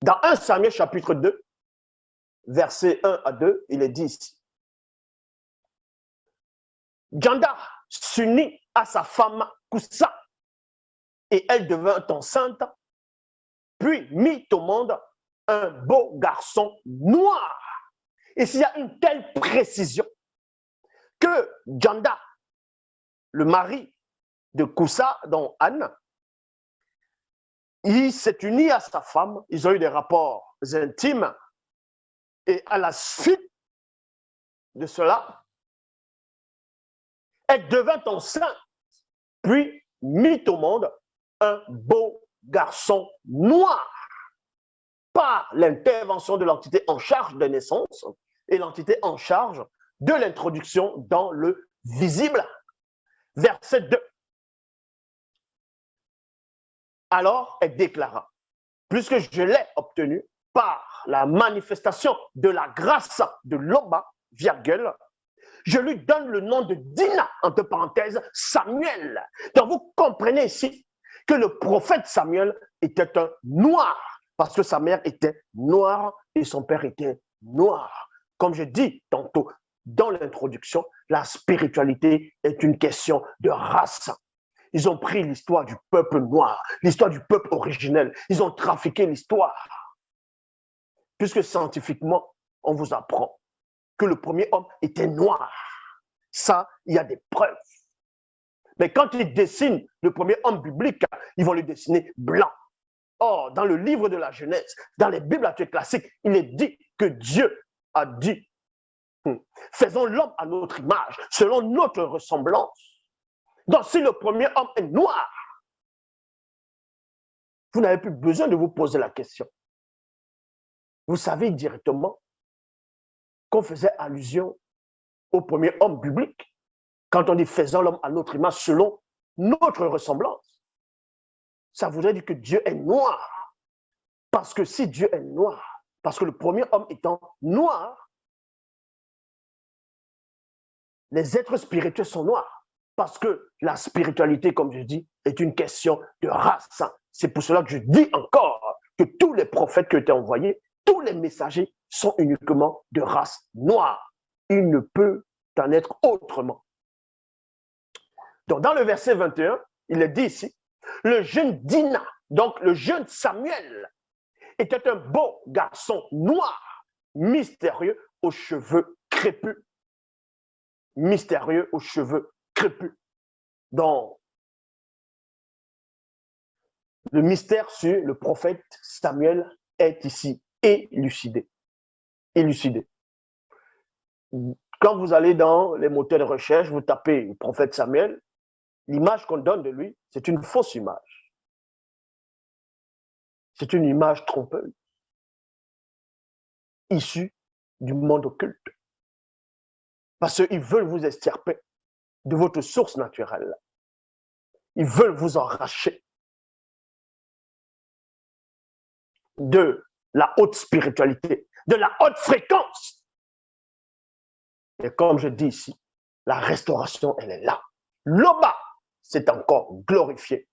Dans 1 Samuel chapitre 2, versets 1 à 2, il est dit ici. Janda s'unit à sa femme Koussa et elle devint enceinte, puis mit au monde un beau garçon noir. Et s'il y a une telle précision que Janda, le mari de Koussa, dont Anne, il s'est uni à sa femme, ils ont eu des rapports intimes, et à la suite de cela, elle devint enceinte, puis mit au monde un beau garçon noir par l'intervention de l'entité en charge de naissance et l'entité en charge de l'introduction dans le visible. Verset 2. Alors, elle déclara, puisque je l'ai obtenu par la manifestation de la grâce de Loba, virgule, je lui donne le nom de Dina, entre parenthèses, Samuel. Donc, vous comprenez ici que le prophète Samuel était un noir, parce que sa mère était noire et son père était noir. Comme je dis tantôt dans l'introduction, la spiritualité est une question de race. Ils ont pris l'histoire du peuple noir, l'histoire du peuple originel. Ils ont trafiqué l'histoire. Puisque scientifiquement, on vous apprend que le premier homme était noir. Ça, il y a des preuves. Mais quand ils dessinent le premier homme biblique, ils vont le dessiner blanc. Or, dans le livre de la Genèse, dans les Bibles classiques, il est dit que Dieu a dit, faisons l'homme à notre image, selon notre ressemblance. Donc, si le premier homme est noir, vous n'avez plus besoin de vous poser la question. Vous savez directement qu'on faisait allusion au premier homme biblique quand on dit faisons l'homme à notre image selon notre ressemblance. Ça voudrait dire que Dieu est noir. Parce que si Dieu est noir, parce que le premier homme étant noir, les êtres spirituels sont noirs. Parce que la spiritualité, comme je dis, est une question de race. C'est pour cela que je dis encore que tous les prophètes qui ont été envoyés, tous les messagers sont uniquement de race noire. Il ne peut en être autrement. Donc, dans le verset 21, il est dit ici, le jeune Dina, donc le jeune Samuel, était un beau garçon noir, mystérieux aux cheveux crépus. Mystérieux aux cheveux crépus. Donc, le mystère sur le prophète Samuel est ici élucidé. Élucidé. Quand vous allez dans les moteurs de recherche, vous tapez le prophète Samuel, l'image qu'on donne de lui, c'est une fausse image. C'est une image trompeuse, issue du monde occulte. Parce qu'ils veulent vous extirper de votre source naturelle. Ils veulent vous arracher de la haute spiritualité, de la haute fréquence. Et comme je dis ici, la restauration, elle est là. Loba s'est encore glorifié